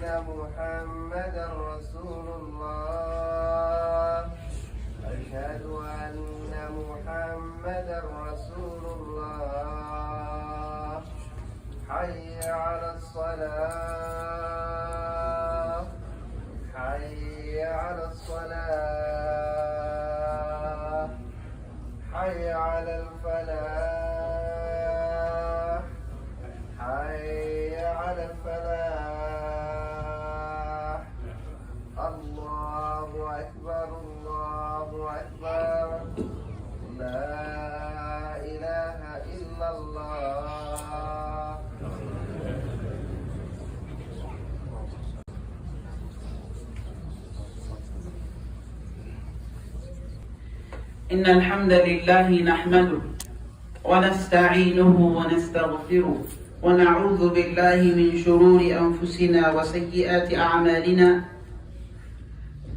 محمدا رسول الله أشهد أن محمدا رسول الله حي على الصلاة حي على الصلاة حي على الفلاح حي على الفلاح الله أكبر الله أكبر لا إله إلا الله. إن الحمد لله نحمده ونستعينه ونستغفره ونعوذ بالله من شرور أنفسنا وسيئات أعمالنا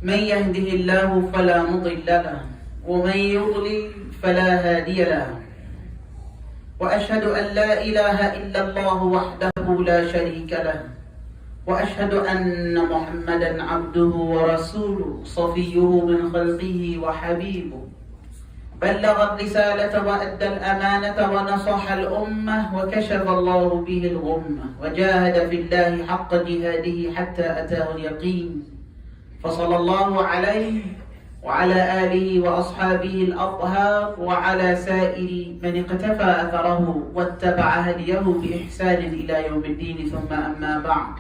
من يهده الله فلا مضل له ومن يضلل فلا هادي له وأشهد أن لا إله إلا الله وحده لا شريك له وأشهد أن محمدا عبده ورسوله صفيه من خلقه وحبيبه بلغ الرسالة وأدى الأمانة ونصح الأمة وكشف الله به الغمة وجاهد في الله حق جهاده حتى أتاه اليقين فصلى الله عليه وعلى آله وأصحابه الأطهار وعلى سائر من اقتفى أثره واتبع هديه بإحسان إلى يوم الدين ثم أما بعد.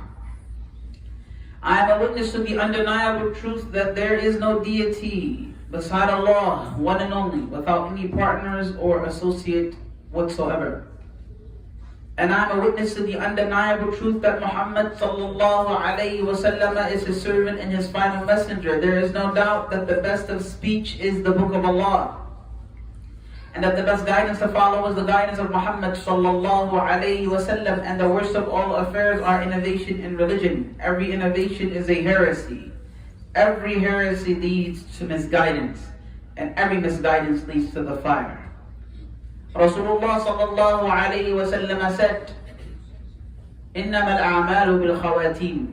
I am a witness to the undeniable truth that there is no deity beside Allah, one and only, without any partners or associate whatsoever. And I am a witness to the undeniable truth that Muhammad sallallahu alayhi wasallam is his servant and his final messenger. There is no doubt that the best of speech is the book of Allah, and that the best guidance to follow is the guidance of Muhammad sallallahu alayhi wasallam. And the worst of all affairs are innovation in religion. Every innovation is a heresy. Every heresy leads to misguidance, and every misguidance leads to the fire. Rasulullah sallallahu alayhi wa sallam said, إِنَّمَا الْأَعْمَالُ بِالْخَوَاتِيمِ.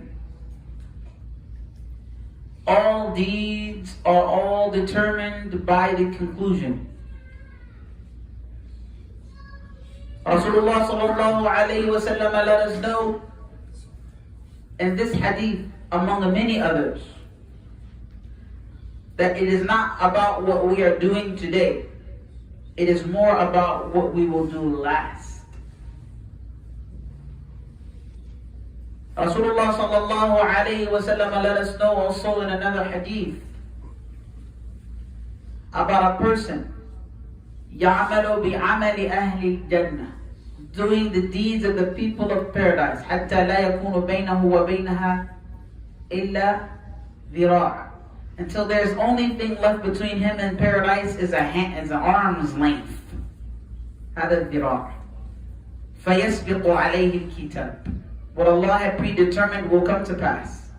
All deeds are all determined by the conclusion. Rasulullah sallallahu alayhi wa sallam let us know in this hadith, among many others, that it is not about what we are doing today. It is more about what we will do last. Rasulullah sallallahu alayhi wa sallam let us know also in another hadith about a person يَعْمَلُ بِعَمَلِ أَهْلِ الْجَنَّةِ, doing the deeds of the people of paradise, حَتَّى لَا يَكُونُ بَيْنَهُ وَبَيْنَهَا إِلَّا ذِرَاعٌ, until there's only thing left between him and paradise is an arm's length. هذا الذراع. فيسبق عليه الكتاب. What Allah had predetermined will come to pass.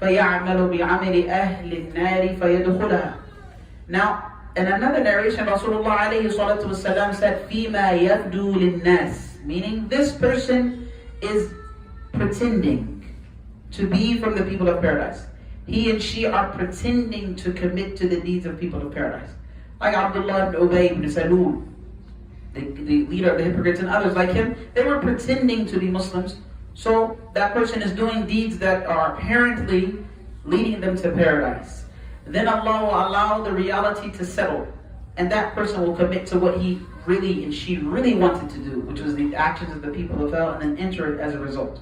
فيعمل بعمل أهل النار فيدخلها. Now, in another narration, Rasulullah alayhi salatu wasalam said, فيما يبدو للناس, meaning this person is pretending to be from the people of paradise. He and she are pretending to commit to the deeds of people of paradise. Like Abdullah ibn Ubay ibn Salul, the leader of the hypocrites, and others like him, they were pretending to be Muslims. So that person is doing deeds that are apparently leading them to paradise. Then Allah will allow the reality to settle, and that person will commit to what he really and she really wanted to do, which was the actions of the people of hell, and then enter it as a result.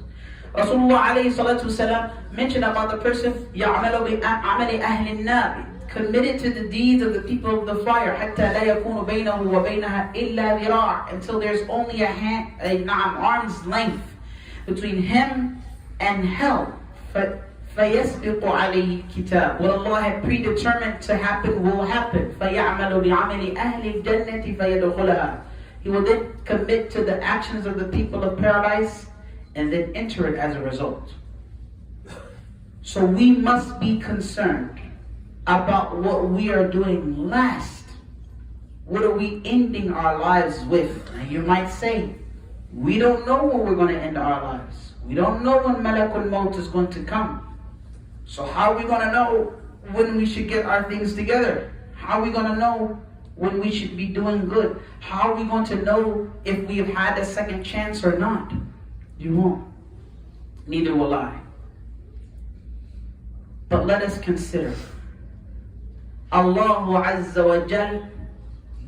Rasulullah alayhi salatu wasalam mentioned about the person يَعْمَلُ بِعَمَلِ أَهْلِ النَّارِ, committed to the deeds of the people of the fire, حَتَّى لَا يَكُونُ بَيْنَهُ وَبَيْنَهَا إِلَّا ذِرَاعٌ, until there's only arm's length between him and hell. فَيَسْبِقُ عَلَيْهِ الْكِتَابِ, what Allah had predetermined to happen will happen. فَيَعْمَلُ بِعَمَلِ أَهْلِ الْجَنَّةِ فَيَدْخُلَهَا, he will then commit to the actions of the people of paradise and then enter it as a result. So we must be concerned about what we are doing last. What are we ending our lives with? Now you might say, We don't know when we're going to end our lives. We don't know when Malakul Maut is going to come. So how are we going to know when we should get our things together? How are we going to know when we should be doing good? How are we going to know if we have had a second chance or not? You won't. Neither will I. But let us consider. Allah Azza wa Jal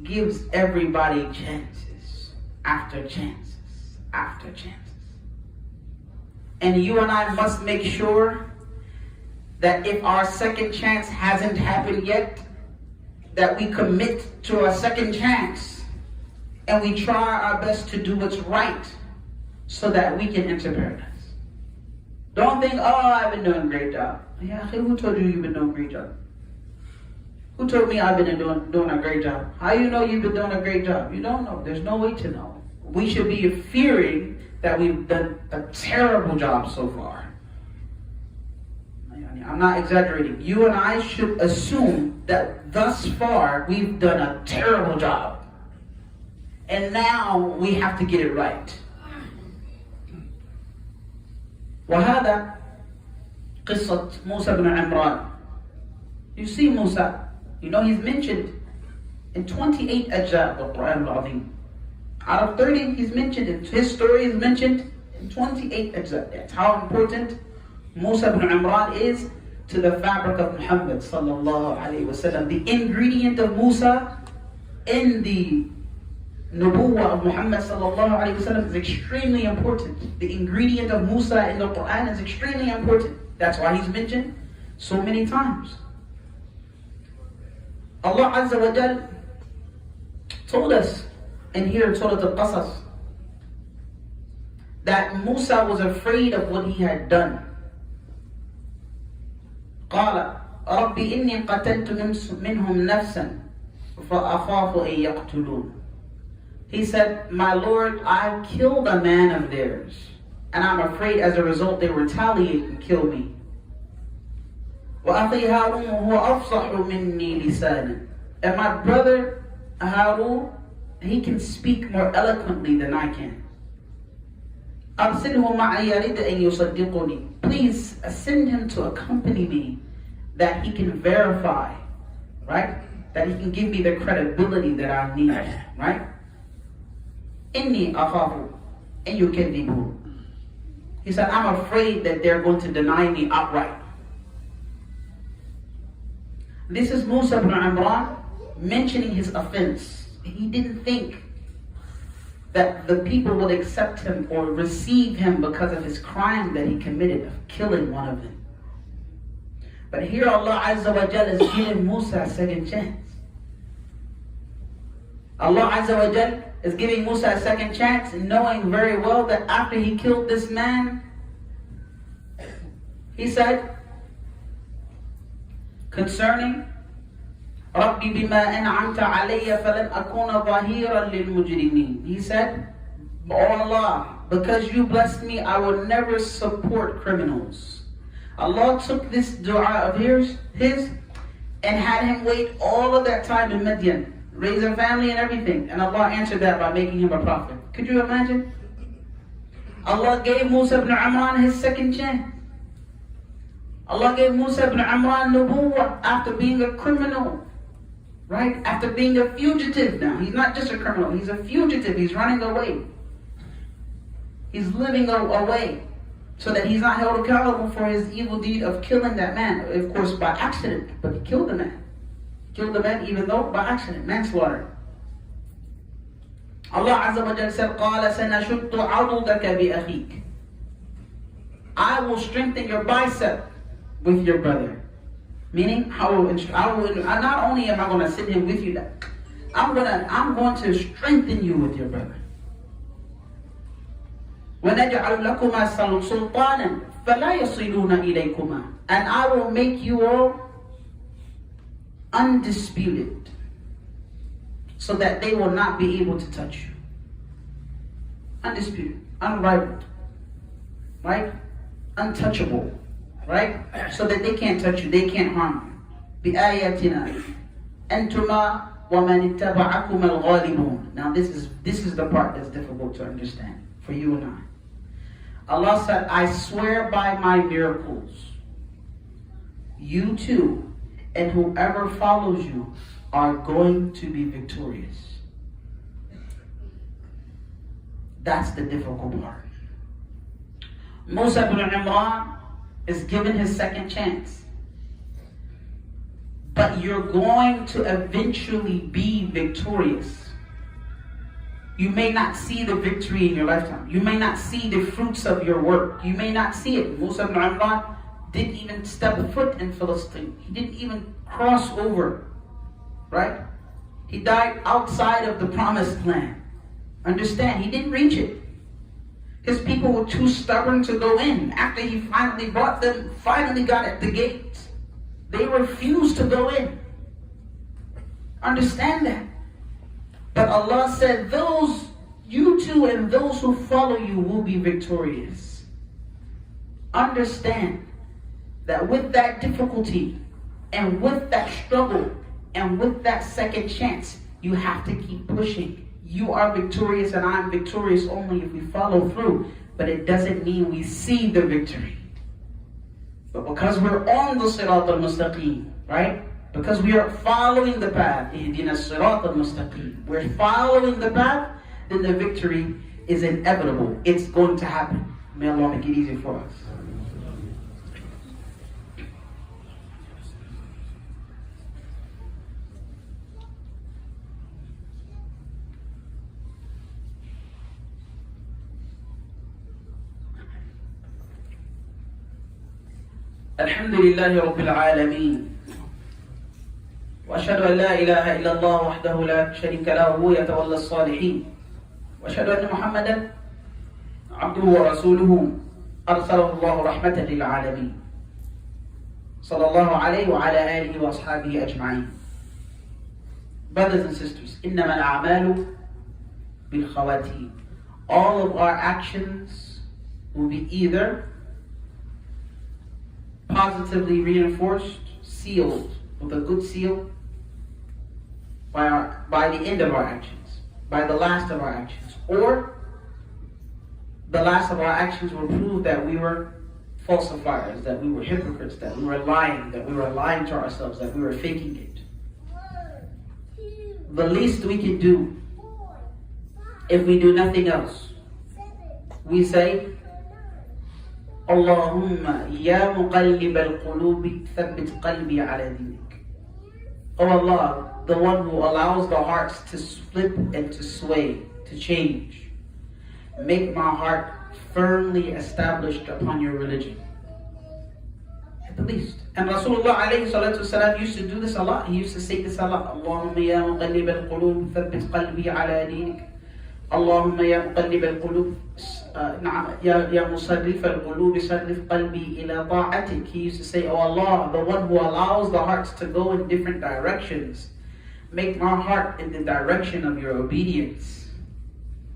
gives everybody chances after chances after chances. And you and I must make sure that if our second chance hasn't happened yet, that we commit to our second chance and we try our best to do what's right so that we can enter paradise. Don't think, oh, I've been doing a great job. Yeah, who told you you've been doing a great job? Who told me I've been doing a great job? How you know you've been doing a great job? You don't know. There's no way to know. We should be fearing that we've done a terrible job so far. I'm not exaggerating. You and I should assume that thus far we've done a terrible job. And now we have to get it right. وهذا قصة موسى بن عمران. You see Musa, you know he's mentioned in 28 ajza of the Quran al-Azim. Out of 30 he's mentioned, his story is mentioned in 28 ajza. That's how important Musa ibn Imran is to the fabric of Muhammad sallallahu alayhi wa sallam. The ingredient of Musa in the Nubuwwah of Muhammad sallallahu alayhi wa sallam is extremely important. The ingredient of Musa in the Quran is extremely important. That's why he's mentioned so many times. Allah Azza wa Jal told us in here in Surah Al-Qasas that Musa was afraid of what he had done. قال رب إني قتلت منهم نفسا فأخاف أن يقتلون. He said, my Lord, I killed a man of theirs, and I'm afraid as a result they retaliate and kill me. وأخي هارون هو أفصح مني لسانا. And my brother Harun, he can speak more eloquently than I can. أرسله معي يريد أن يصدقني. Please send him to accompany me, that he can verify, right? That he can give me the credibility that I need, right? إني أخاف أن يكذبون. He said, I'm afraid that they're going to deny me outright. This is Musa ibn Imran mentioning his offense. He didn't think that the people would accept him or receive him because of his crime that he committed of killing one of them. But here Allah Azza wa Jal is giving Musa a second chance. Allah Azza wa Jal is giving Musa a second chance, knowing very well that after he killed this man, he said concerning رَبِّ بِمَا أَنْعَمْتَ عَلَيَّ فَلَنْ أَكُونَ ظَهِيرًا لِلْمُجْرِمِينَ. He said, oh Allah, because you blessed me, I will never support criminals. Allah took this dua of his and had him wait all of that time in Midian, raise a family and everything, and Allah answered that by making him a prophet. Could you imagine? Allah gave Musa ibn Imran his second chance. Allah gave Musa ibn Imran nubuwwah after being a criminal, right? After being a fugitive now. He's not just a criminal, he's a fugitive, he's running away. He's living away so that he's not held accountable for his evil deed of killing that man. Of course by accident, but he killed the man. Killed the man even though by accident, manslaughter. Allah Azza wa Jalla said, قَالَ سَنَشُدُّ عَضُدَكَ بِأَخِيكَ. I will strengthen your bicep with your brother. Meaning, not only am I going to send him with you, I'm going to strengthen you with your brother. وَنَجْعَلُ لَكُمَا سُلْطَانًا فَلَا يَصِلُونَ إِلَيْكُمَا. And I will make you all undisputed, so that they will not be able to touch you. Undisputed, unrivaled, right? Untouchable, right? So that they can't touch you, they can't harm you. بِآيَاتِنَا أَنْتُمَا وَمَنِ اتَّبَعَكُمَ الْغَالِبُونَ. Now this is the part that's difficult to understand. for you and I. Allah said, I swear by my miracles, you too and whoever follows you are going to be victorious. That's the difficult part. Musa ibn Imran is given his second chance. But you're going to eventually be victorious. You may not see the victory in your lifetime. You may not see the fruits of your work. You may not see it. Musa ibn Imran didn't even step a foot in Palestine. He didn't even cross over. Right? He died outside of the promised land. Understand, he didn't reach it. His people were too stubborn to go in. After he finally brought them, finally got at the gates, they refused to go in. Understand that. But Allah said, those, you two and those who follow you will be victorious. Understand that with that difficulty and with that struggle and with that second chance, you have to keep pushing. You are victorious and I'm victorious only if we follow through. But it doesn't mean we see the victory. But because we're on the Sirat al-Mustaqeen, right? Because we are following the path, Ihdina Sirat al-Mustaqeen, we're following the path, then the victory is inevitable. It's going to happen. May Allah make it easy for us. الحمد لله رب العالمين وأشهد أن لا إله إلا الله وحده لا شريك له يتولى الصالحين وأشهد أن محمدا عبده ورسوله أرسله الله رحمة للعالمين صلى الله عليه وعلى آله وأصحابه أجمعين. Brothers and sisters, إنما الأعمال بالخواتيم. All of our actions will be either positively reinforced, sealed with a good seal by the end of our actions, by the last of our actions, or the last of our actions will prove that we were falsifiers, that we were hypocrites, that we were lying to ourselves, that we were faking it. The least we can do, if we do nothing else, we say, Allahumma ya muqallib al-qulubi thabbit qalbi ala dinik. Oh Allah, the one who allows the hearts to flip and to sway, to change, make my heart firmly established upon your religion. At the least. And Rasulullah alayhi salatu wasalam used to do this a lot. He used to say this a lot. Allahumma ya muqallib al-qulub thabbit qalbi ala dinik. Allahumma ya muqallib al-qulub Ya musarrif al-qulub sarrif qalbi ila ta'atik. He used to say, oh Allah, the one who allows the hearts to go in different directions, make my heart in the direction of your obedience.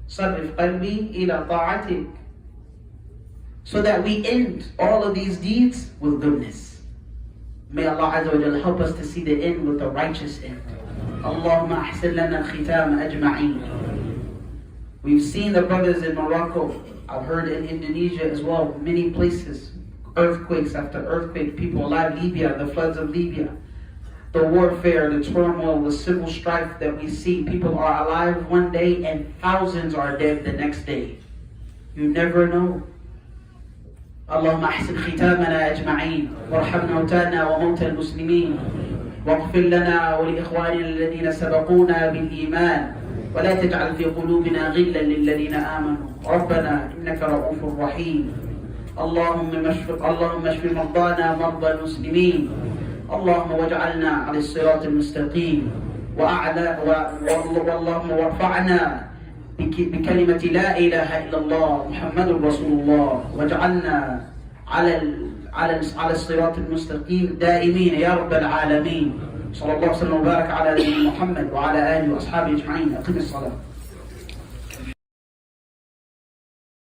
Sarrif qalbi ila ta'atik. So that we end all of these deeds with goodness. May Allah Azza wa Jalla help us to see the end with the righteous end. Allahumma ahsin lana al-khitam ajma'een. We've seen the brothers in Morocco. I've heard in Indonesia as well, many places. Earthquakes after earthquake, people alive. Libya, the floods of Libya. The warfare, the turmoil, the civil strife that we see. People are alive one day and thousands are dead the next day. You never know. اللهم احسن ختامنا أجمعين وارحم موتانا وموتى المسلمين واغفر لنا ولإخواننا الذين سبقونا بالإيمان ولا تجعل في قلوبنا غلا للذين آمنوا ربنا إنك رؤوف رحيم اللهم اشف مرضانا مرضى المسلمين اللهم واجعلنا على الصراط المستقيم اللهم وارفعنا بكلمة لا إله إلا الله محمد رسول الله واجعلنا على الصراط المستقيم دائمين يا رب العالمين. صلى الله وسلم وبارك على نبينا محمد وعلى آله وأصحابه أجمعين. أقم الصلاة.